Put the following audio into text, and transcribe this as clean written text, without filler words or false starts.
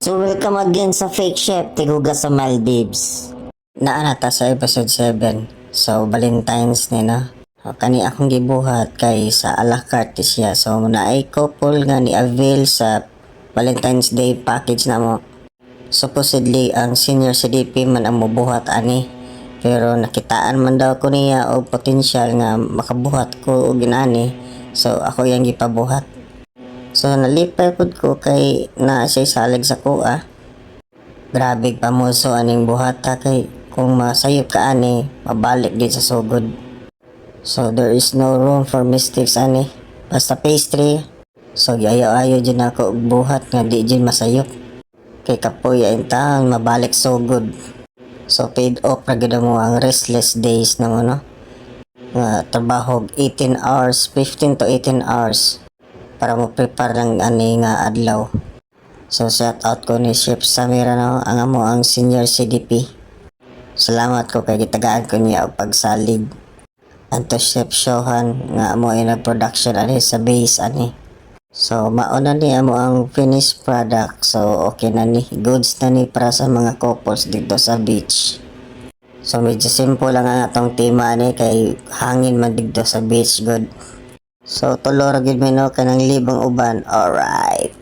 So welcome again sa Fake Chef Tiguga sa Maldives. Naanata sa episode 7. So Valentine's ni na. Kani akong gibuhat kay sa a la carte siya. So na ay couple nga ni avail sa Valentine's Day package na mo. Supposedly ang senior CDP man ang mubuhat ani. Pero nakitaan man daw ko niya og potensyal nga makabuhat ko og ginani. So ako yang gipabuhat. So nalipay pud ko kay na siya salig sa kuha. Grabe pamuso aning buhata kay kung masayop ka ani, mabalik din sa sugod. So there is no room for mistakes ani. Basta pastry. So ayaw-ayaw dyan ako og buhat nga di dyan masayop. Kay kapoy ang tahan mabalik sugod. So paid off ra gid mo ang restless days na mo no. Nga trabaho 18 hours, 15 to 18 hours para mo prepare lang ani nga adlaw. So shout out ko ni Chef Samira no, ang amo ang senior CDP. Salamat ko kay gitagaan ko niya og pagsalig. Anto Chef Shohan nga amo ay nag-production ani sa base ani. So mauna ni amo ang finished product. So okay na ni, goods na ni para sa mga couples dito sa beach. So medyo simple lang ang atong tema ni kay hangin man dito sa beach good. So tulo ra gid mi no kanang libang uban. Alright.